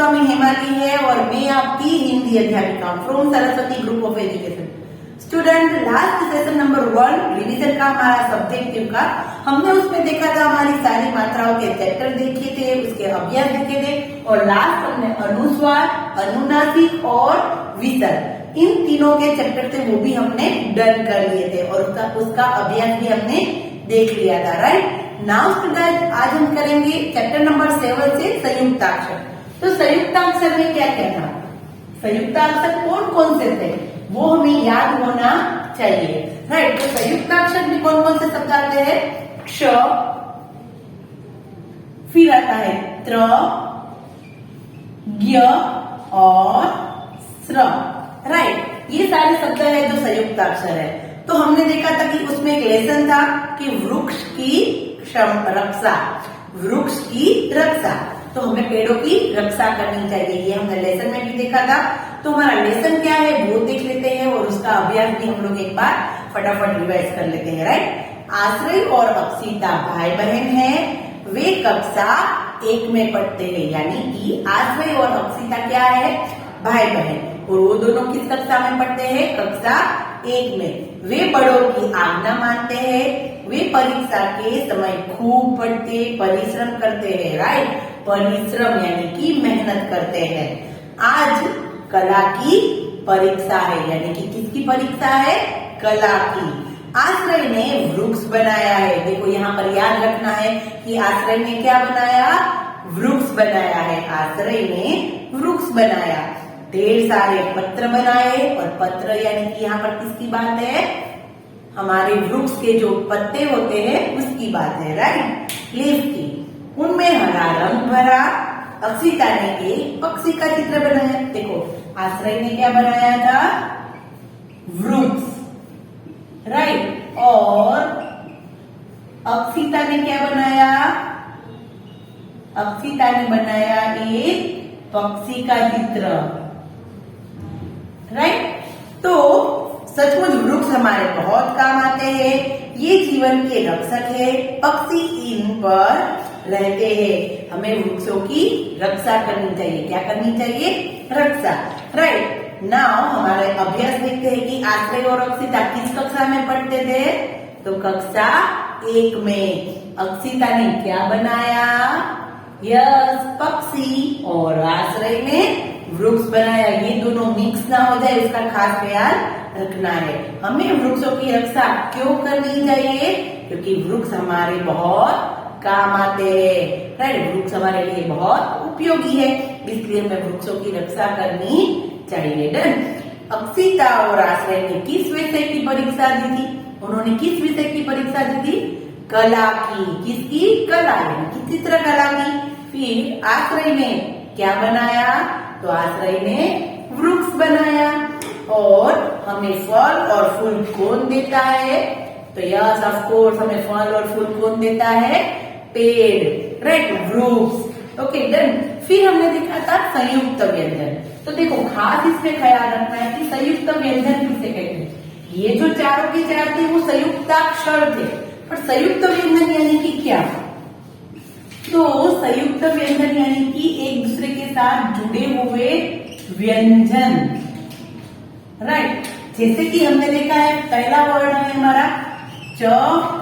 स्वामी हेमाली है और मैं आपकी हिंदी अध्यापिका from Saraswati group of education. Student, last session number 1 revision का हमारा सब्जेक्टिव का हमने उसमें देखा था, हमारी सारी मात्राओं के चैप्टर देखे थे, उसके अभ्यास देखे थे और लास्ट हमने अनुस्वार, अनुनासिक और विसर्ग इन तीनों के चैप्टर थे, वो भी हमने डन कर लिए थे और उसका अभ्यास भी हमने देख लिया था। राइट नाउ स्टूडेंट, आज हम करेंगे चैप्टर नंबर 7 से संयुक्ताक्षर। तो संयुक्ताक्षर में क्या क्या था, संयुक्ताक्षर कौन कौन से थे वो हमें याद होना चाहिए। राइट, तो संयुक्ताक्षर में कौन कौन से शब्द आते हैं? क्ष, फिर आता है त्र, ज्ञ और स्र। राइट, ये सारे शब्द है जो संयुक्ताक्षर है। तो हमने देखा था कि उसमें एक लेसन था कि वृक्ष की रक्षा, वृक्ष की रक्षा, तो हमें पेड़ों की रक्षा करनी चाहिए, ये हमने लेसन में भी देखा था। तो हमारा लेसन क्या है वो देख लेते हैं और उसका अभ्यास भी हम लोग एक बार फटाफट रिवाइज कर लेते हैं। राइट, आश्रय और अक्षिता भाई बहन हैं, वे कक्षा 1 में पढ़ते हैं, यानी कि आश्रय और अक्षिता क्या है? भाई बहन, और वो दोनों किस कक्षा में पढ़ते हैं? कक्षा 1 में। वे बड़ों की आज्ञा मानते हैं, वे परीक्षा के समय खूब पढ़ते परिश्रम करते हैं। राइट, परिश्रम यानी कि मेहनत करते हैं। आज कला की परीक्षा है, यानी कि किसकी परीक्षा है? कला की। आश्रय ने वृक्ष बनाया है, देखो यहाँ पर याद रखना है कि आश्रय ने क्या बनाया? वृक्ष बनाया है। आश्रय ने वृक्ष बनाया, ढेर सारे पत्र बनाए, और पत्र यानी कि यहाँ पर किसकी बात है? हमारे वृक्ष के जो पत्ते होते हैं उसकी बात है। राइट, लीफ की, उनमें हरा रंग भरा। अक्षिता ने एक पक्षी का चित्र बनाया। देखो आश्रय ने क्या बनाया था? वृक्ष। राइट, और अक्षिता ने क्या बनाया? अक्षिता ने बनाया एक पक्षी का चित्र। राइट, तो सचमुच वृक्ष हमारे बहुत काम आते हैं, ये जीवन के रक्षक है। पक्षी इन पर रहते हैं, हमें वृक्षों की रक्षा करनी चाहिए। क्या करनी चाहिए? रक्षा। राइट, नाउ हमारे अभ्यास देखते हैं कि आश्रय और अक्षिता किस कक्षा में पढ़ते थे? तो कक्षा 1 में। अक्षिता ने क्या बनाया? यस, पक्षी, और आश्रय ने वृक्ष बनाया। ये दोनों मिक्स ना हो जाए उसका खास ख्याल रखना है। हमें वृक्षों की रक्षा क्यों करनी चाहिए? क्योंकि वृक्ष हमारे बहुत काम आते हैं। राइट, वृक्ष हमारे लिए बहुत उपयोगी है, इसलिए हमें वृक्षों की रक्षा करनी चाहिए। डन। अक्षिता और आश्रय ने किस विषय की परीक्षा दी थी? उन्होंने किस विषय की परीक्षा दी थी? कला की। किसकी? कला, यानी कि चित्रकला की। फिर आश्रय ने क्या बनाया? तो आश्रय ने वृक्ष बनाया। और हमें फल और फूल कौन देता है? तो यस ऑफ कोर्स, हमें फल और फूल कौन देता है? पेड़। राइट, वृक्ष। Okay done. फिर हमने देखा था संयुक्त व्यंजन। तो देखो खास इसमें ख्याल रखना है कि संयुक्त व्यंजन किसे कहते हैं। ये जो चारों के चार थे वो संयुक्ताक्षर थे, पर संयुक्त व्यंजन यानी कि क्या? तो संयुक्त व्यंजन यानी कि एक दूसरे के साथ जुड़े हुए व्यंजन। राइट, जैसे कि हमने देखा है पहला वर्ण है हमारा च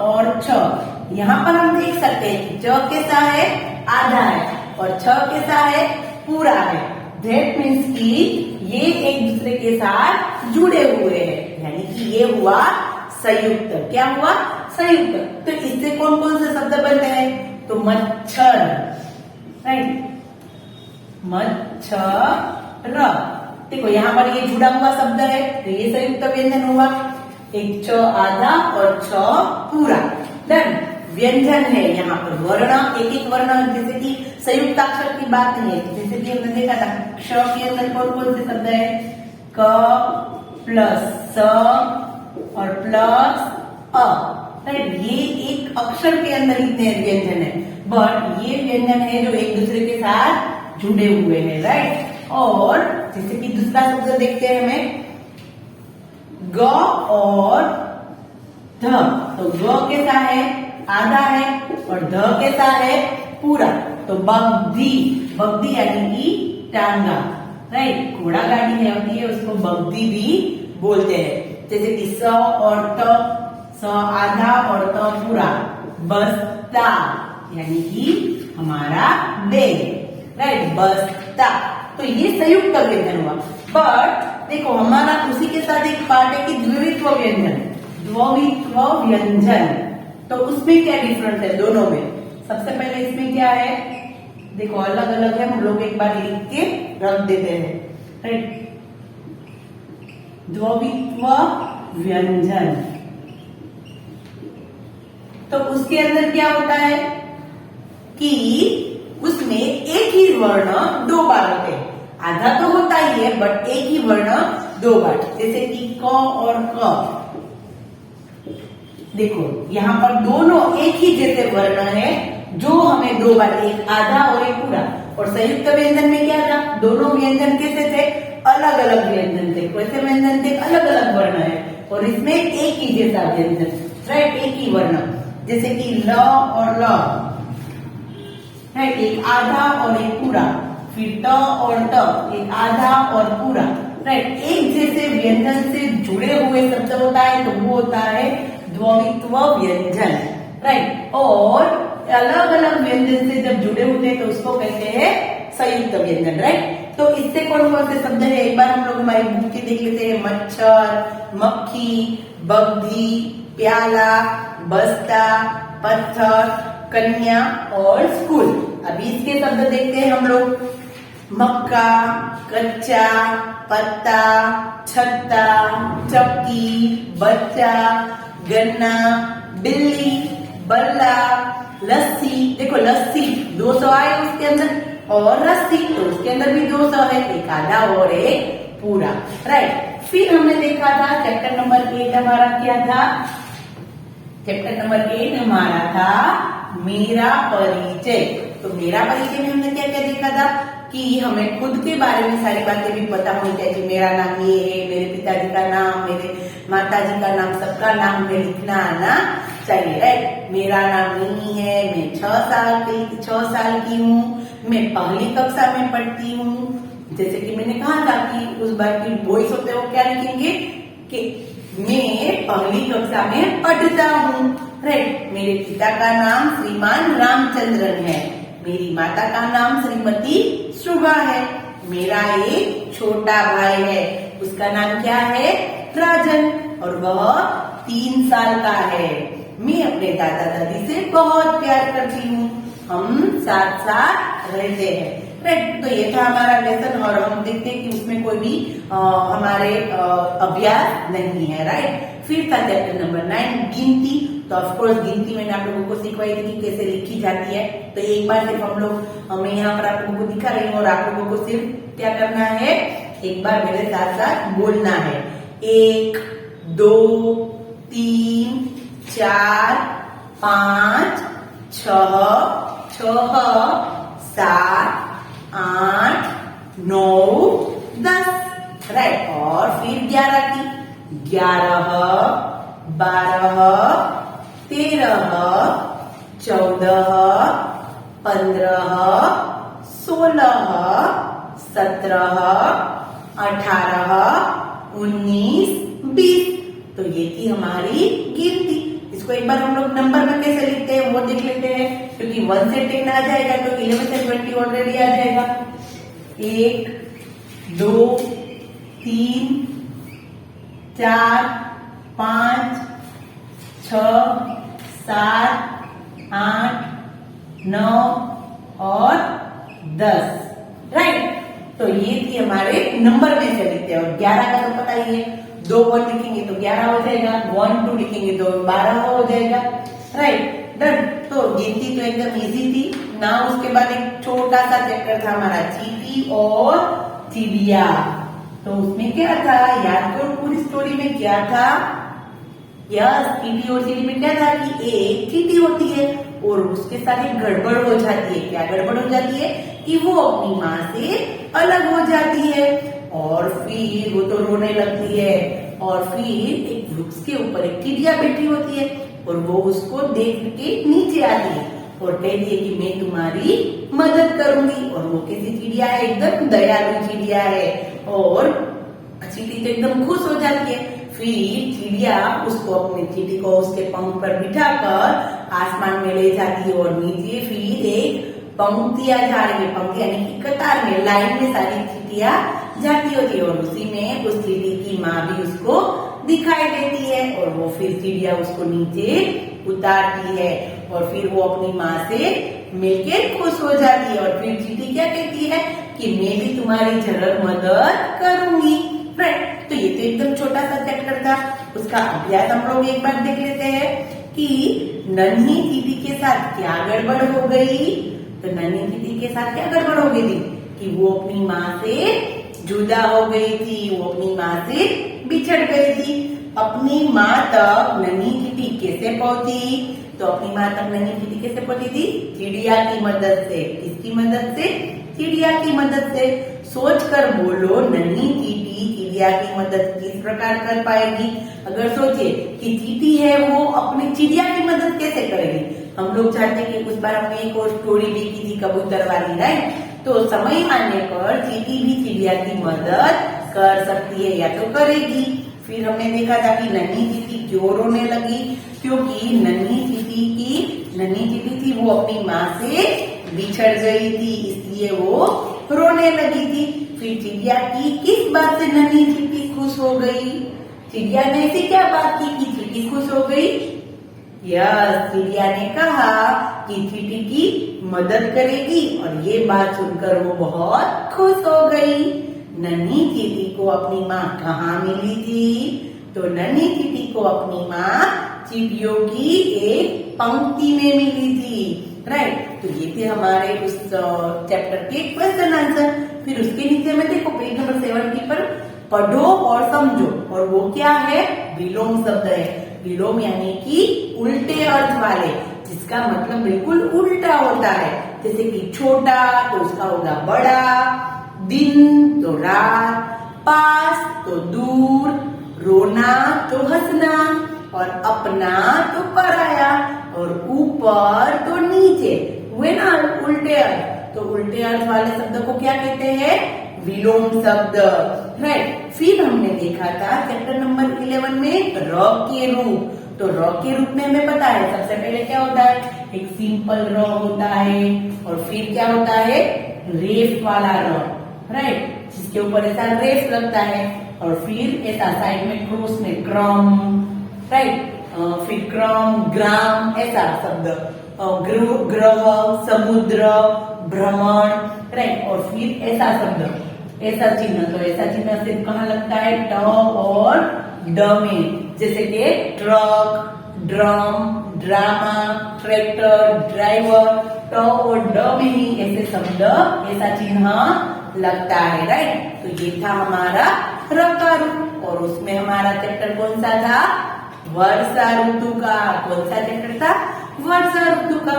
और छ। यहाँ पर हम देख सकते हैं कि च कैसा है? आधा है, और छ कैसा है? पूरा है। दैट मीन्स कि ये एक दूसरे के साथ जुड़े हुए हैं, यानी कि ये हुआ संयुक्त। क्या हुआ? संयुक्त। तो इससे कौन कौन से शब्द बनते हैं? तो मच्छर। राइट, मच्छर। देखो यहाँ पर ये जुड़ा हुआ शब्द है, तो ये संयुक्त व्यंजन हुआ। एक च आधा और छ पूरा। डन। व्यंजन है यहाँ पर वर्ण, एक एक वर्ण, जैसे कि संयुक्ताक्षर की बात नहीं है। जैसे कि हमने देखा था क्ष के अंदर कौन कौन से शब्द है? क प्लस स और प्लस अ। राइट, ये एक अक्षर के अंदर इतने व्यंजन है, बट ये व्यंजन है जो एक दूसरे के साथ जुड़े हुए हैं। राइट, और जैसे कि दूसरा शब्द देखते हैं हमें ग और ध। तो ग कैसा है? आधा है, और ध कैसा है? पूरा। तो बग्धी, बग्धी यानी कि टांगा, राइट। घोड़ा गाड़ी है होती है उसको बग्धी भी बोलते हैं। जैसे कि स और त, स आधा और त पूरा, बस्ता यानी कि हमारा बैग, राइट, बस्ता। तो ये संयुक्त व्यंजन हुआ। बट देखो हमारा उसी के साथ एक पार्ट है कि द्वित्व व्यंजन, द्वित्व व्यंजन। तो उसमें क्या डिफरेंस है दोनों में? सबसे पहले इसमें क्या है, देखो अलग अलग है, हम लोग एक बार लिख के रख देते हैं, राइट। द्वित्व व्यंजन, तो उसके अंदर क्या होता है कि उसमें एक ही वर्ण दो बार होते हैं। आधा तो होता ही है बट एक ही वर्ण दो बार, जैसे कि क और क। देखो यहाँ पर दोनों एक ही जैसे वर्ण है जो हमें दो बार, एक आधा और एक पूरा। और संयुक्त व्यंजन में क्या था, दोनों व्यंजन कैसे थे, अलग अलग व्यंजन थे। कैसे व्यंजन थे, अलग अलग वर्ण है। और इसमें एक ही जैसा व्यंजन, राइट, एक ही वर्ण, जैसे कि ल और ल, राइट, एक आधा और एक पूरा। फिर त और त, एक आधा और पूरा, राइट। एक जैसे व्यंजन से जुड़े हुए शब्द होता है तो वो होता है द्वित्व व्यंजन, राइट। और अलग अलग व्यंजन से जब जुड़े होते हैं तो उसको कहते हैं संयुक्त व्यंजन, राइट। तो इससे कौन कौन से शब्द है एक बार हम लोग हमारी बुक की देख लेते हैं। मच्छर, मक्खी, बग्धी, प्याला, बस्ता, पत्थर, कन्या और स्कूल। अभी इसके शब्द देखते हैं हम लोग। मक्का, कच्चा, पत्ता, छत्ता, चक्की, बच्चा, गन्ना, बिल्ली, बल्ला, लस्सी। देखो लस्सी 200 आए उसके अंदर, और रस्सी तो उसके अंदर भी 200 है, एक आधा और एक पूरा, राइट। फिर हमने देखा था चैप्टर नंबर 8 हमारा क्या था, चैप्टर नंबर 8 हमारा था मेरा परिचय। तो मेरा परिचय में हमने क्या क्या देखा था कि हमें खुद के बारे में सारी बातें भी पता होनी चाहिए। मेरा नाम ये है, मेरे पिताजी का नाम, मेरे माताजी का नाम, सबका नाम में लिखना आना चाहिए, राइट। मेरा नाम नहीं है, मैं 6 साल की हूँ, मैं पहली कक्षा में पढ़ती हूँ। जैसे कि मैंने कहा था कि उस बार की वॉइस होते हो क्या लिखेंगे कि मैं पहली कक्षा में पढ़ता हूँ, राइट। मेरे पिता का नाम श्रीमान रामचंद्रन है, मेरी माता का नाम श्रीमती शुभा है, मेरा एक छोटा भाई है, उसका नाम क्या है, राजन, और वह 3 साल का है। मैं अपने दादा दादी से बहुत प्यार करती हूँ, हम साथ साथ रहते हैं, राइट। तो ये था हमारा लेसन, और हम देखते हैं कि उसमें कोई भी हमारे अभ्यास नहीं है, राइट। फिर था चैप्टर नंबर 9 गिनती। तो ऑफकोर्स गिनती मैंने आप लोगों को सिखवाई थी कि कैसे लिखी जाती है। तो एक बार सिर्फ हम लोग, मैं यहाँ पर आप लोगों को दिखा रही हूँ और आप लोगों को सिर्फ क्या करना है, एक बार मेरे साथ साथ बोलना है। 1 2 3 4 5 6 7 8 9 10, राइट। और फिर 11 की, 11 12 13 14 15 16 17 18 19 20। तो ये थी हमारी गिनती। इसको एक बार हम लोग नंबर में कैसे लिखते हैं वो देख लेते हैं, क्योंकि 1 से 10 आ जाएगा तो 11 से 20 ऑलरेडी आ जाएगा। 1 2 3 4 5 6 7 8 9 और 10, राइट। तो ये थी हमारे नंबर में से लिखते हैं। और 11 का तो पता ही है, 2 1 लिखेंगे तो 11 हो जाएगा, 1 2 लिखेंगे तो 12 हो जाएगा, राइट, डन। तो गिनती तो एकदम इजी थी ना। उसके बाद एक छोटा सा चैप्टर था हमारा चींटी और चिड़िया। तो उसमें क्या था, याद करो पूरी स्टोरी में क्या था। यस, चींटी और चिड़ी में क्या था कि एक चींटी होती है और उसके साथ एक गड़बड़ हो जाती है। क्या गड़बड़ हो जाती है कि वो अपनी माँ से अलग हो जाती है, और फिर वो तो रोने लगती है। और फिर एक वृक्ष के ऊपर एक चिड़िया बैठी होती है और वो उसको देख के नीचे आती है और कहती है कि मैं तुम्हारी मदद करूंगी। और वो कैसी चिड़िया है, एकदम दयालु चिड़िया है। और चींटी तो एकदम खुश हो जाती है। फिर चिड़िया उसको अपनी चींटी को उसके पंख पर बिठाकर आसमान में ले जाती है और नीचे फिर एक पंक्तियां जा रही है, पंक्ति यानी कि कतार में, लाइन में सारी चींटियां जाती होती है और उसी में उस चींटी की माँ भी उसको दिखाई देती है और वो फिर चिड़िया उसको नीचे उतारती है और फिर वो अपनी माँ से मिलकर खुश हो जाती है। और फिर चींटी क्या कहती है कि मैं भी तुम्हारी जरूर मदद करूंगी। राइट, तो ये तो एकदम छोटा सा चैप्टर था। उसका अभ्यास हम लोग एक बार देख लेते हैं कि नन्ही चींटी के साथ क्या गड़बड़ हो गई। तो नन्ही चींटी के साथ क्या गड़बड़ हो गई थी कि वो अपनी माँ से जुदा हो गई थी, वो अपनी माँ से बिछड़ गई थी। अपनी माँ तक नन्ही चींटी कैसे पहुंची? तो अपनी माँ तक नन्ही चींटी कैसे पहुंची थी? चिड़िया की मदद से। किसकी मदद से? चिड़िया की मदद से। सोच कर बोलो, नन्ही चींटी चिड़िया की मदद किस प्रकार कर पाएगी? अगर सोचे कि चींटी है वो अपनी चिड़िया की मदद कैसे करेगी? हम लोग जानते हैं कि उस बार हमने एक और स्टोरी देखी थी कबूतर वाली, राइट? तो समय आने पर चींटी भी चिड़िया की मदद कर सकती है या तो करेगी। फिर हमने देखा था कि नन्ही चींटी क्यों रोने लगी, क्योंकि नन्ही चींटी थी वो अपनी माँ से बिछड़ गई थी, इसलिए वो रोने लगी थी। फिर चिड़िया की किस बात से नन्ही चींटी खुश हो गई? चिड़िया ने ऐसी क्या बात की कि चींटी खुश हो गई? यस, चिड़िया ने कहा कि चींटी की मदद करेगी और ये बात सुनकर वो बहुत खुश हो गई। नन्ही चींटी को अपनी माँ कहाँ मिली थी? तो नन्ही चींटी को अपनी माँ चींटियों की एक पंक्ति में मिली थी। राइट, तो ये थे हमारे उस चैप्टर के क्वेश्चन आंसर। फिर उसके नीचे में देखो पेज नंबर 70 पर पढ़ो और समझो, और वो क्या है? विलोम शब्द है। विलोम यानी कि उल्टे अर्थ वाले, जिसका मतलब बिल्कुल उल्टा होता है। जैसे कि छोटा तो उसका होगा बड़ा, दिन तो रात, पास तो दूर, रोना तो हंसना, और अपना तो पराया, और ऊपर तो नीचे। हुए ना उल्टे अर्थ? तो उल्टे अर्थ वाले शब्द को क्या कहते हैं? विलोम शब्द। राइट, फिर हमने देखा था चैप्टर नंबर 11 में र के रूप। तो र के रूप में हमें पता है सबसे पहले क्या होता है? एक सिंपल र होता है और फिर क्या होता है? रेफ वाला र, राइट, जिसके ऊपर ऐसा रेफ लगता है और फिर ऐसा साइड में क्रॉस में क्रम, राइट, फिर क्रम, ग्राम, ऐसा शब्द, ग्रह, समुद्र, भ्रमण, राइट, और फिर ऐसा शब्द, ऐसा चिन्ह। तो ऐसा चिन्ह सिर्फ कहाँ लगता है? ट और ड में, जैसे कि truck, drum, drama, tractor, driver. ट और ड में ही ऐसे शब्द, ऐसा चिन्ह लगता है। राइट, तो ये था हमारा र का रूप। और उसमें हमारा चैप्टर कौन सा था? वर्षा ऋतु का। कौन सा चैप्टर था? वर्षा ऋतु का।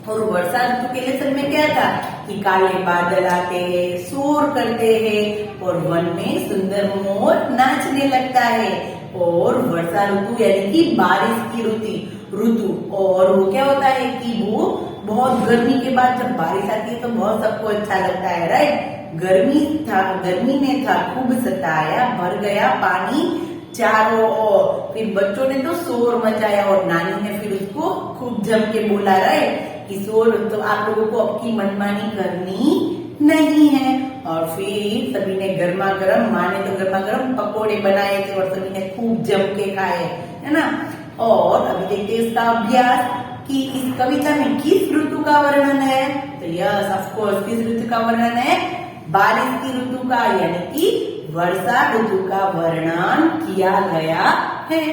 और वर्षा ऋतु के लेसन में क्या था कि काले बादल आते हैं, शोर करते हैं और वन में सुंदर मोर नाचने लगता है। और वर्षा ऋतु यानी कि बारिश की ऋतु। और वो क्या होता है कि वो बहुत गर्मी के बाद जब बारिश आती है तो बहुत सबको अच्छा लगता है। राइट, गर्मी ने था खूब सताया, भर गया पानी चारों ओर। फिर बच्चों ने तो शोर मचाया और नानी ने फिर उसको खूब जम के बोला, राइट, कि शोर तो आप लोगों को अब की मनमानी करनी नहीं है। और फिर सभी ने गर्मा गर्म, माँ ने तो गर्मा गर्म पकोड़े बनाए थे और सभी ने खूब जम के खाए, है ना। और अभी देखते हैं इसका अभ्यास कि इस कविता में किस ऋतु का वर्णन है। तो यस, ऑफ कोर्स, किस ऋतु का वर्णन है? बारिश की ऋतु का, यानी कि वर्षा ऋतु का वर्णन किया गया है।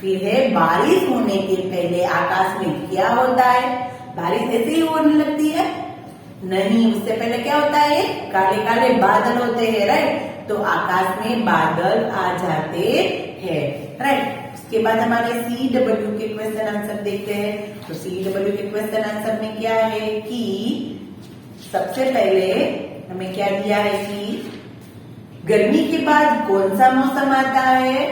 फिर है बारिश होने के पहले आकाश में क्या होता है? बारिश ऐसे ही होने लगती है? नहीं, उससे पहले क्या होता है? काले काले बादल होते हैं, राइट। तो आकाश में बादल आ जाते हैं, राइट। उसके बाद हमारे CW के क्वेश्चन आंसर देखते हैं। तो CW के क्वेश्चन आंसर में क्या है कि सबसे पहले हमें क्या दिया है कि गर्मी के बाद कौन सा मौसम आता है?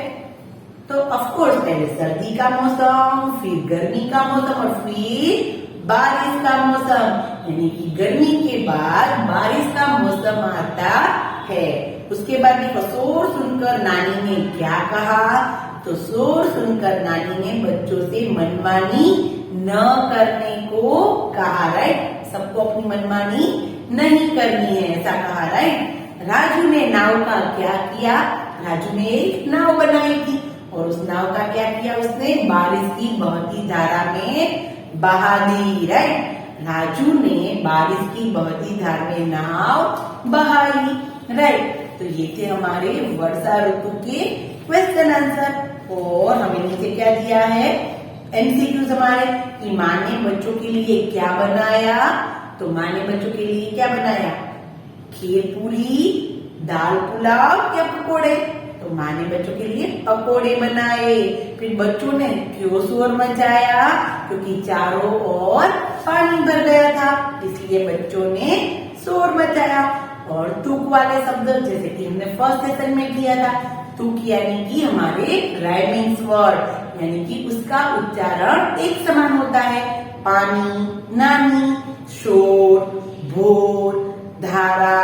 तो ऑफ कोर्स पहले सर्दी का मौसम, फिर गर्मी का मौसम और फिर बारिश का मौसम, यानी कि गर्मी के बाद बारिश का मौसम आता है। उसके बाद देखो, शोर सुनकर नानी ने क्या कहा? तो शोर सुनकर नानी ने बच्चों से मनमानी न करने को कहा, राइट। सबको अपनी मनमानी नहीं करनी है, ऐसा कहा, राइट। राजू ने नाव का क्या किया? राजू ने एक नाव बनाई थी और उस नाव का क्या किया? उसने बारिश की बहती धारा में बहा दी, राइट। राजू ने बारिश की बहती धार में नाव बहाई, राइट। तो ये थे हमारे वर्षा ऋतु के क्वेश्चन आंसर। और हमें नीचे क्या दिया है? एमसीक्यूज हमारे कि माँ ने बच्चों के लिए क्या बनाया? तो माँ ने बच्चों के लिए क्या बनाया? खीर पूरी, दाल पुलाव या पकोड़े? तो माँ ने बच्चों के लिए पकोड़े बनाए। फिर बच्चों ने क्यों शोर मचाया? क्योंकि चारों ओर पानी भर गया था, इसलिए बच्चों ने शोर मचाया। और तुक वाले शब्द जैसे कि हमने फर्स्ट सेशन में किया था, तुक यानी कि हमारे राइमिंग वर्ड, यानी कि उसका उच्चारण एक समान होता है। पानी, नानी, शोर, भोर, धारा,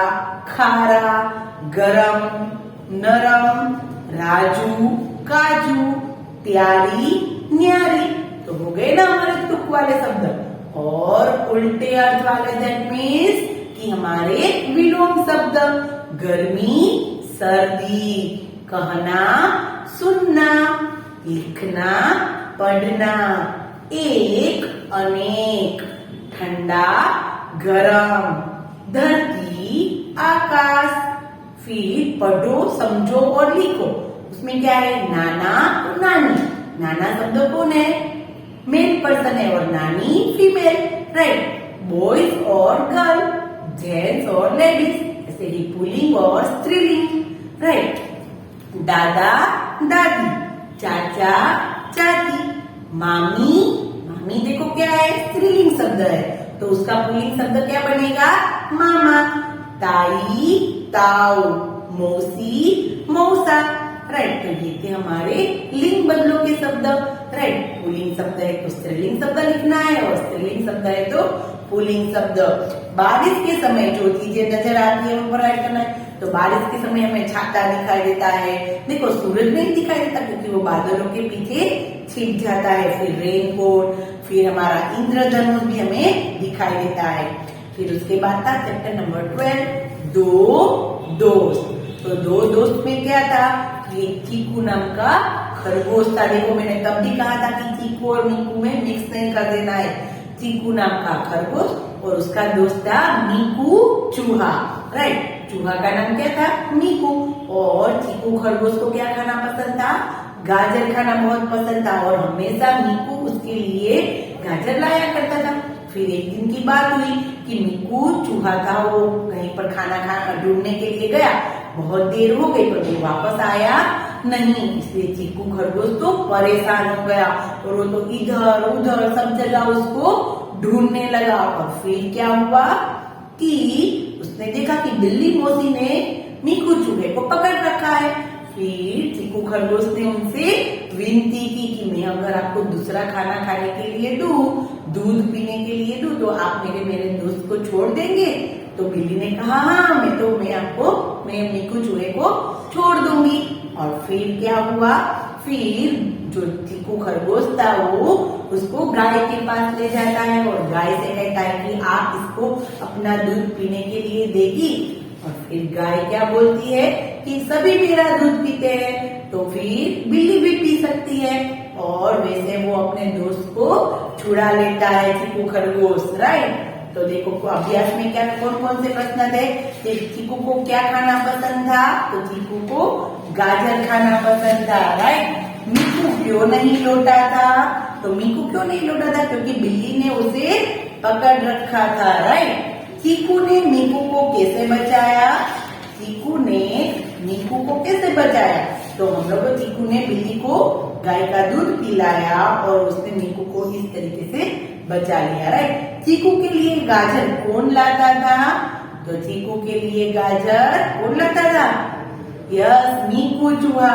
खारा, गरम, नरम, राजू, काजू, प्यारी, न्यारी। तो हो गए ना हमारे तुक वाले शब्द। और उल्टे अर्थ वाले दैट मीन्स कि हमारे विलोम शब्द, गर्मी, सर्दी, कहना, सुनना, लिखना, पढ़ना, एक, अनेक, ठंडा, गरम, धरती, आकाश। फिर पढ़ो, समझो और लिखो। उसमें क्या है? नाना और नानी। नाना शब्द कौन है? मेल पर्सन है और नानी फीमेल, राइट। बॉयज और गर्ल, जेंट्स और लेडीज, ऐसे ही पुल्लिंग और स्त्रीलिंग, राइट। दादा दादी, चाचा चाची, मामी। मामी देखो क्या है? स्त्रीलिंग शब्द है, तो उसका पुल्लिंग शब्द क्या बनेगा? मामा। ताई ताऊ, मौसी मौसा, राइट। तो ये थे हमारे लिंग बदलों के शब्द, राइट। पुल्लिंग शब्द है तो स्त्रीलिंग शब्द लिखना है और स्त्रीलिंग शब्द है तो पुल्लिंग शब्द। बारिश के समय जो चीजें नजर आती है वो राइट करना है। तो बारिश के समय हमें छाता दिखाई देता है, देखो सूरज नहीं दिखाई देता क्योंकि वो बादलों के पीछे छिप जाता है। फिर रेनकोट, फिर हमारा इंद्रधनुष भी हमें दिखाई देता है। फिर उसके बाद था चैप्टर नंबर 12, दो दोस्त। तो दो दोस्त में क्या था? कि चीकू नाम का खरगोश था। देखो मैंने तब भी कहा था कि चीकू और मीकू में मिक्स नहीं कर देना है। चीकू नाम का खरगोश और उसका दोस्त था मीकू चूहा, राइट। चूहा का नाम क्या था? मीकू। और चीकू खरगोश को क्या खाना पसंद था? गाजर खाना बहुत पसंद था और हमेशा मीकू उसके लिए गाजर लाया करता था। फिर एक दिन की बात हुई कि मीकू चूहा था, वो कहीं पर खाना ढूंढने के लिए गया। बहुत देर हो गई पर वो वापस आया नहीं, इसलिए चीकू खरगोश तो परेशान हो गया और वो तो इधर उधर सब जगह उसको ढूंढने लगा। और फिर क्या हुआ कि उसने देखा कि बिल्ली मौसी ने मीकू चूहे को पकड़ रखा है। फिर चीकू खरगोश ने उनसे विनती की कि मैं अगर आपको दूसरा खाना खाने के लिए दूं, दूध पीने के लिए दूं, तो आप मेरे दोस्त को छोड़ देंगे? तो बिल्ली ने कहा हाँ, मैं मीकू चूहे को छोड़ दूंगी। और फिर क्या हुआ? फिर जो चीकू खरगोश था वो उसको गाय के पास ले जाता है और गाय से कहता है कि आप इसको अपना दूध पीने के लिए देगी। और फिर गाय क्या बोलती है कि सभी मेरा दूध पीते हैं, तो फिर बिल्ली भी पी सकती है। और वैसे वो अपने दोस्त को छुड़ा लेता है चीकू खरगोश, राइट। तो देखो अभ्यास में क्या कौन कौन से प्रश्न थे? चीकू को क्या खाना पसंद था? तो चीकू को गाजर खाना पसंद था, राइट। मीकू क्यों नहीं लौटा था? तो मीकू क्यों नहीं लौटा था? क्योंकि बिल्ली ने उसे पकड़ रखा था, राइट। चीकू ने मीकू को कैसे बचाया? चीकू ने मीकू को कैसे बचाया? तो हम लोग चीकू ने बिल्ली को गाय का दूध पिलाया और उसने मीकू को इस तरीके से बचा लिया, राइट। चीकू के लिए गाजर कौन लाता था? तो चीकू के लिए गाजर कौन लाता था? यस, मीकू चूहा।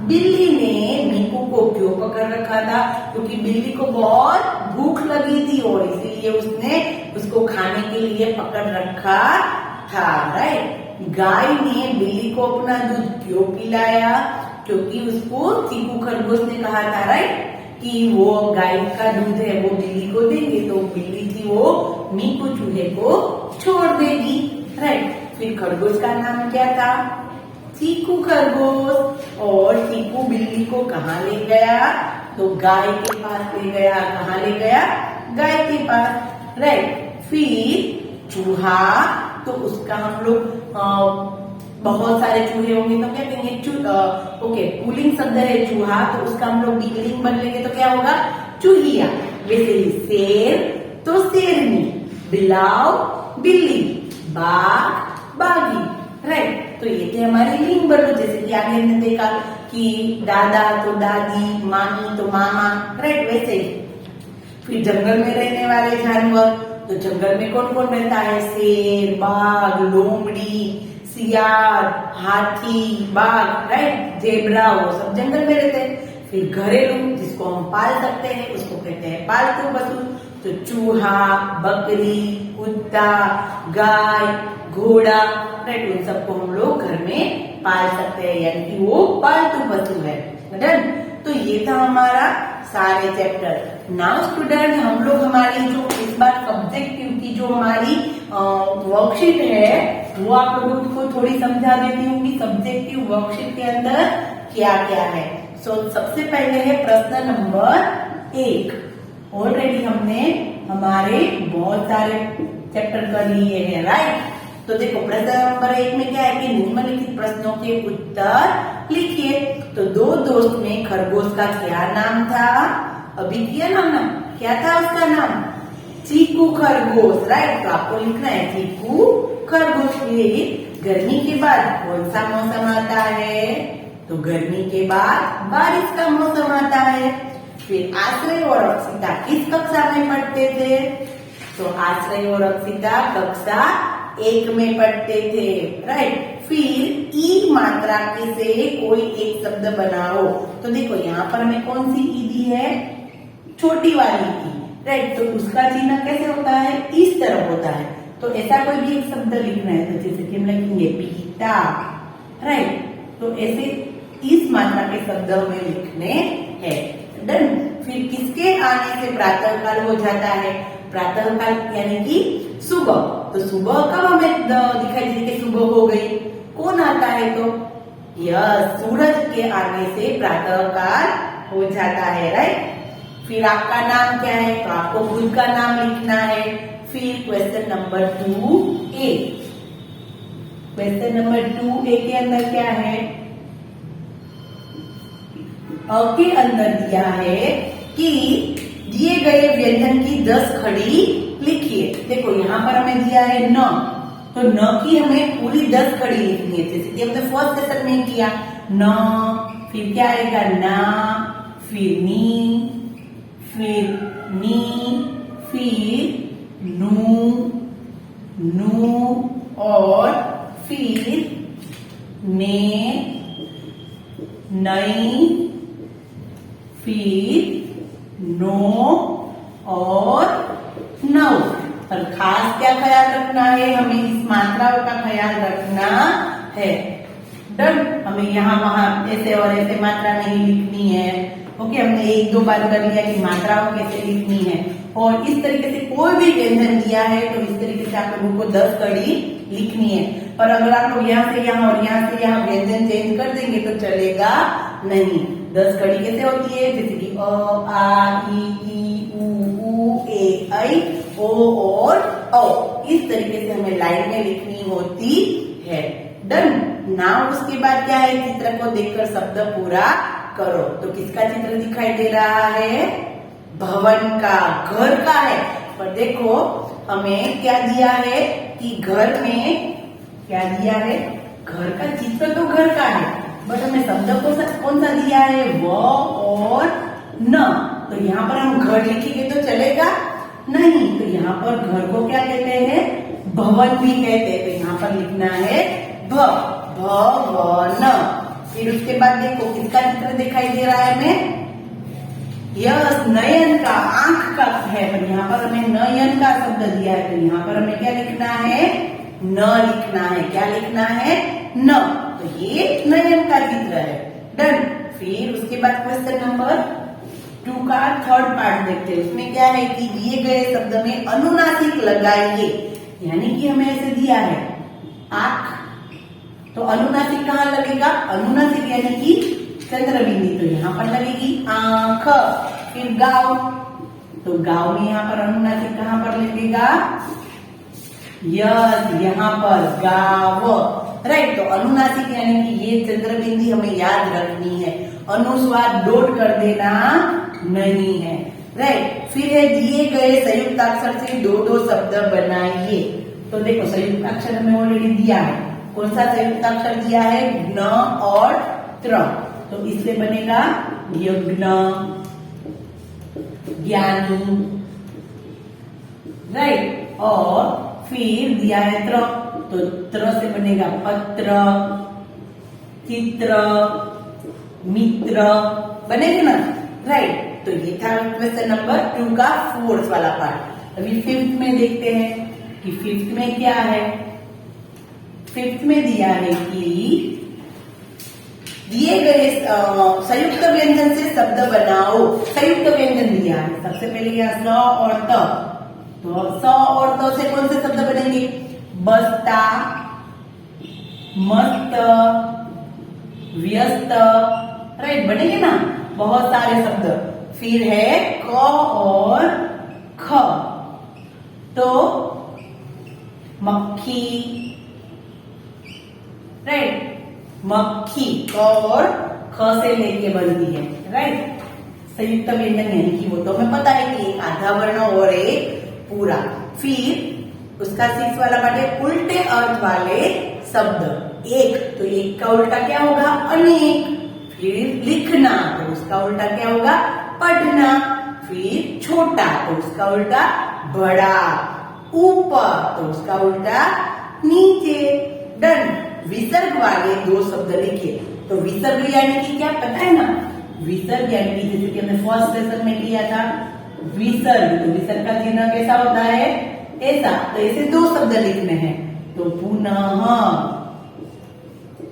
बिल्ली ने मीकू को क्यों पकड़ रखा था? क्योंकि बिल्ली को बहुत भूख लगी थी और इसीलिए उसने उसको खाने के लिए पकड़ रखा था, राइट। गाय ने बिल्ली को अपना दूध क्यों पिलाया? क्योंकि उसको चीकू खरगोश ने कहा था, राइट, कि वो गाय का दूध है वो बिल्ली को देंगे, तो बिल्ली थी वो मीकू चूहे को छोड़ देगी, राइट। फिर खरगोश का नाम क्या था? चीकू खरगोश। और चीकू बिल्ली को कहाँ ले गया? तो गाय के पास ले गया। कहाँ ले गया? गाय के पास, राइट। फिर चूहा, तो उसका हम लोग बहुत सारे चूहे होंगे तो क्या कहेंगे? ओके, पुल्लिंग शब्द है चूहा, तो उसका हम लोग स्त्रीलिंग बदलेंगे तो क्या होगा? चूहिया। वैसे ही शेर तो शेरनी, बिलाव बिल्ली, बाघ बागी, राइट। तो ये थे हमारे लिंग बदलो। जैसे कि आगे हमने देखा कि दादा तो दादी, मामी तो मामा, राइट, वैसे ही। फिर जंगल में रहने वाले जानवर, तो जंगल में कौन कौन रहता है? शेर, बाघ, लोमड़ी, सियार, हाथी, बाघ, राइट, जेब्रा, वो सब जंगल में रहते हैं। फिर घरेलू, जिसको हम पाल सकते हैं, उसको कहते हैं पालतू पशु। तो चूहा, बकरी, कुत्ता, गाय, घोड़ा, राइट, उन सबको हम लोग घर में पाल सकते हैं, यानी कि वो पालतू पशु है। डन। तो ये था हमारा सारे चैप्टर। नाउ स्टूडेंट, हम लोग हमारी जो इस बार सब्जेक्टिव की जो हमारी वर्कशीट है वो आप लोगों को थोड़ी समझा देती हूँ कि सब्जेक्टिव वर्कशीट के अंदर क्या क्या है। सबसे पहले है प्रश्न नंबर 1। ऑलरेडी हमने हमारे बहुत सारे चैप्टर कर लिए हैं, राइट। तो देखो प्रश्न नंबर 1 में क्या है कि निम्नलिखित प्रश्नों के उत्तर लिखिए। तो दो दोस्त में खरगोश का क्या नाम था? अभी किया नाम, क्या था उसका नाम? चीकू खरगोश, राइट। तो आपको लिखना है चीकू खरगोश। गर्मी के बाद कौन सा मौसम आता है? तो गर्मी के बाद बारिश का मौसम आता है। फिर आश्रय और अक्षिता किस कक्षा में पढ़ते थे? तो आश्रय और अक्षिता कक्षा 1 में पढ़ते थे, राइट। फिर ई मात्रा के से कोई एक शब्द बनाओ। तो देखो यहाँ पर हमें कौन सी ई दी है? छोटी वाली ई, राइट। तो उसका चिन्ह कैसे होता है? इस तरह होता है। तो ऐसा कोई भी एक शब्द लिखना है, तो जैसे कि हम लिखेंगे पीता, राइट। तो ऐसे इस मात्रा के शब्द हमें लिखने हैं। डन। फिर किसके आने से प्रातः काल हो जाता है? प्रातः काल यानी कि सुबह। तो सुबह कब हमें दिखाई देती कि सुबह हो गई? कौन आता है? तो यह सूरज के आने से प्रातः काल हो जाता है, राइट। फिर आपका नाम क्या है? तो आपको खुद का नाम लिखना है। फिर question number 2A। Question number 2A के अंदर क्या है? के अंदर दिया है कि दिए गए व्यंजन की 10 खड़ी लिखिए। देखो यहाँ पर हमें दिया है न, तो न की हमें पूरी 10 खड़ी लिखनी है। जैसे कि हमने फर्स्ट सेशन में किया न, फिर क्या आएगा? ना, फिर नी, फिर नी, फिर नू, नू, और फिर ने, नई, फिर नो और नौ। और खास क्या ख्याल रखना है? हमें इस मात्राओं का ख्याल रखना है। डन। हमें यहाँ वहां ऐसे और ऐसे मात्रा नहीं लिखनी है। ओके, हमने 1-2 बार कर लिया कि मात्राओं कैसे लिखनी है। और इस तरीके से कोई भी व्यंजन दिया है तो इस तरीके से आप लोगों को 10 कड़ी लिखनी है। और अगर आप लोग यहाँ से यहाँ और यहाँ से यहाँ व्यंजन चेंज कर देंगे तो चलेगा नहीं। 10 कड़ी कैसे होती है? जैसे कि अ, आ, ई, ऊ, ए, ऐ, ओ और औ। इस तरीके से हमें लाइन में लिखनी होती है। डन। नाउ उसके बाद क्या है? चित्र को देखकर शब्द पूरा करो। तो किसका चित्र दिखाई दे रहा है? भवन का, घर का है। पर देखो हमें क्या दिया है कि घर में क्या दिया है? घर का चित्र तो घर का है, बट हमें शब्द कौन सा दिया है? व और न। तो यहाँ पर हम घर लिखेंगे तो चलेगा नहीं। तो यहाँ पर घर को क्या कहते हैं? भवन भी कहते हैं। तो यहाँ पर लिखना है भवन। फिर उसके बाद देखो किसका चित्र दिखाई दे रहा है हमें, यस नयन का, आंख का है, पर यहाँ पर हमें नयन का शब्द दिया है, तो यहाँ पर हमें क्या लिखना है, न लिखना है। क्या लिखना है, न। तो ये नयन का चित्र है। डन। फिर उसके बाद क्वेश्चन नंबर 2 का थर्ड पार्ट देखते हैं। उसमें क्या है कि दिए गए शब्द में अनुनासिक लगाइए, यानी कि हमें ऐसे दिया है आंख, तो अनुनासिक कहाँ लगेगा, अनुनासिक यानी कि चंद्रबिंदी, तो यहाँ पर लगेगी आंख। फिर गाँव, तो गाँव में यहाँ पर अनुनासिक कहाँ पर लगेगा, यस यहाँ पर गाँव, राइट। तो अनुनासिक यानी कि ये चंद्रबिंदी हमें याद रखनी है, अनुस्वार डोट कर देना नहीं है, राइट। फिर है दिए गए संयुक्ताक्षर से दो दो शब्द बनाइए। तो देखो संयुक्ताक्षर हमें ऑलरेडी दिया है, कौन सा संयुक्ताक्षर दिया है, न और त्र, तो इससे बनेगा यज्ञ, ज्ञानी, राइट। और फिर दिया है त्र, तो त्र से बनेगा पत्र, चित्र, मित्र, बनेगा ना, राइट। तो ये था क्वेश्चन नंबर 2 का 4th वाला पार्ट। अभी 5th में देखते हैं कि 5th में क्या है। 5th में दिया है कि दिए गए संयुक्त व्यंजन से शब्द बनाओ। संयुक्त व्यंजन दिया है, सबसे पहले यहाँ स और त, तो स और त से कौन से शब्द बनेंगे, बस्ता, मस्त, व्यस्त, राइट, बनेंगे ना बहुत सारे शब्द। फिर है क और ख, तो मक्खी, राइट, मक्खी, क और ख से लेके बनती है, राइट। संयुक्त व्यंजन यानी कि वो तो हमें पता है कि एक आधा वर्ण और एक पूरा। फिर उसका 6 वाला पार्ट है उल्टे अर्थ वाले शब्द। एक, तो एक का उल्टा क्या होगा, अनेक। फिर लिखना, तो उसका उल्टा क्या होगा, पढ़ना। फिर छोटा, तो उसका उल्टा बड़ा। ऊपर, तो उसका उल्टा नीचे। डन। विसर्ग वाले 2 शब्द लिखे। तो विसर्ग यानी कि क्या पता है ना, विसर्ग यानी कि जैसे कि हमने फर्स्ट लेसन में किया था विसर्ग, तो विसर्ग का चिन्ह कैसा होता है, ऐसा। तो ऐसे 2 शब्द लिखने हैं, तो पुनः,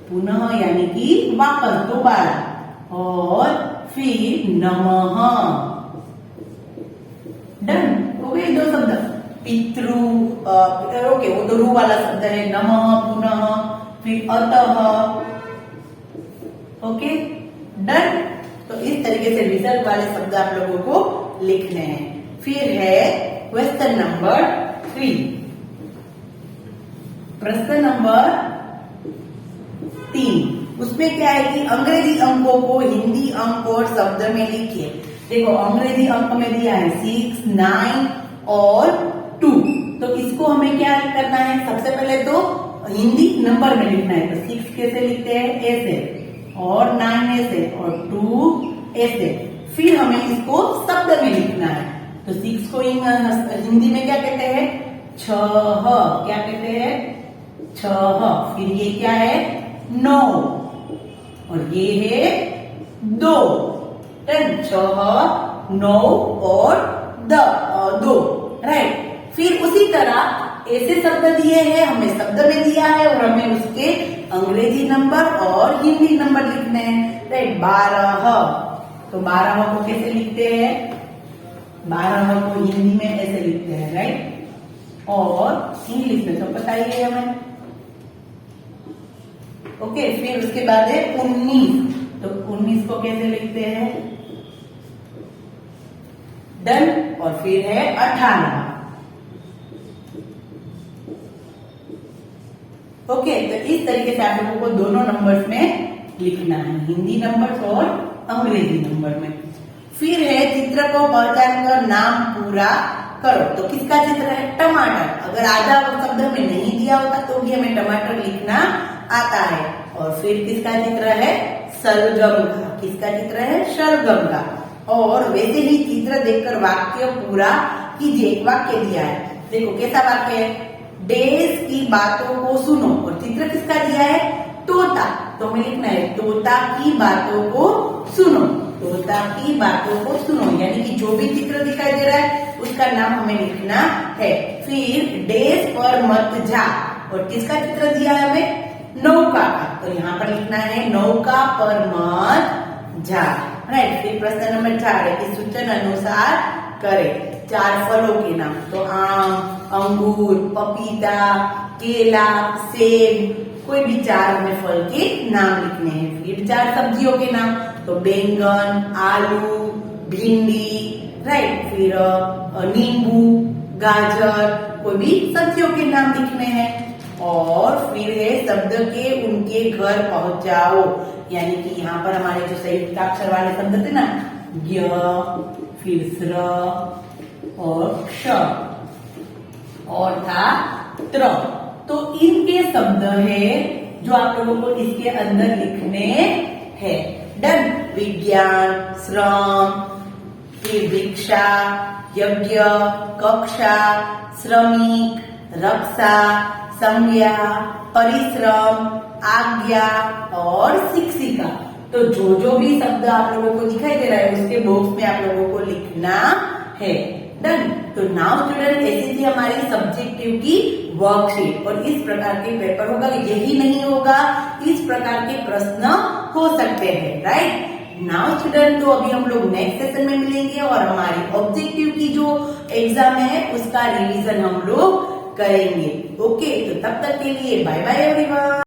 पुनः यानी कि वापस, दोबारा। और फिर नमः। डन, हो गए 2 शब्द। पितृ, ओके, वो तो रू वाला शब्द है, नमः, पुनः, फिर अतः, ओके, डन। तो इस तरीके से विसर्ग वाले शब्द आप लोगों को लिखने हैं। फिर है क्वेश्चन नंबर 3, प्रश्न नंबर 3। उसमें क्या है कि अंग्रेजी अंकों को हिंदी अंक और शब्द में लिखिए। देखो अंग्रेजी अंक में दिया है 6, 9 और 2, तो इसको हमें क्या करना है, सबसे पहले तो हिंदी नंबर में लिखना है। तो 6 कैसे लिखते हैं, ऐसे, और 9 ऐसे, और 2 ऐसे। फिर हमें इसको शब्द में लिखना है। तो 6 को हिंदी में क्या कहते हैं, छह, क्या कहते हैं, छह। फिर ये क्या है, 9, और ये है 2। 6, 9 और 2, राइट। फिर उसी तरह ऐसे शब्द दिए हैं, हमें शब्द में दिया है और हमें उसके अंग्रेजी नंबर और हिंदी नंबर लिखने हैं, राइट। 12, तो 12 को कैसे लिखते हैं, 12 को हिंदी में ऐसे लिखते हैं, राइट। और इंग्लिश में तो पता ही है हमें, ओके। फिर उसके बाद है 19, तो 19 को कैसे लिखते हैं, डन। और फिर है 18, ओके। तो इस तरीके से आप लोगों को दोनों नंबर्स में लिखना है, हिंदी नंबर और अंग्रेजी नंबर में। फिर है चित्र को पहचान कर नाम पूरा करो। तो किसका चित्र है, टमाटर। अगर आधा शब्द में नहीं दिया होता तो भी हमें टमाटर लिखना आता है। और फिर किसका चित्र है, शलगम का। किसका चित्र है, शलगम का। और वैसे ही चित्र देखकर वाक्य पूरा कीजिए। एक वाक्य दिया है, देखो कैसा वाक्य है, देश की बातों को सुनो। और चित्र किसका दिया है, तोता। तो हमें लिखना है तोता की बातों को सुनो। तोता की बातों को सुनो, यानी कि जो भी चित्र दिखाई दे रहा है उसका नाम हमें लिखना है। फिर डेज पर मत जा, और किसका चित्र दिया है हमें? नौका का, तो यहाँ पर लिखना है नौका पर मत जा। राइट। फिर प्रश्न नंबर 4 है कि सूचन अनुसार करें 4 फलों के नाम। तो आम, अंगूर, पपीता, केला, सेब, कोई भी 4 हमें फल के नाम लिखने हैं। फिर 4 सब्जियों के नाम, तो बैंगन, आलू, भिंडी, राइट। फिर नींबू, गाजर, कोई भी सब्जियों के नाम लिखने हैं। और फिर है शब्द के उनके घर पहुंचाओ, यानी कि यहाँ पर हमारे जो संयुक्ताक्षर वाले शब्द थे ना, य, फिर स्र और क्ष और था त्र, तो इनके शब्द है जो आप लोगों को इसके अंदर लिखने हैं। डन। विज्ञान, श्रम, फिर भिक्षा, यज्ञ, कक्षा, श्रमिक, रक्षा, संज्ञा, परिश्रम, आज्ञा और शिक्षिका। तो जो भी शब्द आप लोगों को दिखाई दे रहा है उसके बॉक्स में आप लोगों को लिखना है। डन। तो नाउ स्टूडेंट, ऐसी थी हमारी सब्जेक्टिव की वर्कशीट, और इस प्रकार के पेपर होगा, यही नहीं होगा, इस प्रकार के प्रश्न हो सकते हैं। राइट। नाउ स्टूडेंट, तो अभी हम लोग नेक्स्ट सेशन में मिलेंगे और हमारी ऑब्जेक्टिव की जो एग्जाम है उसका रिवीजन हम लोग करेंगे। ओके, तो तब तक के लिए बाय बाय एवरीवन।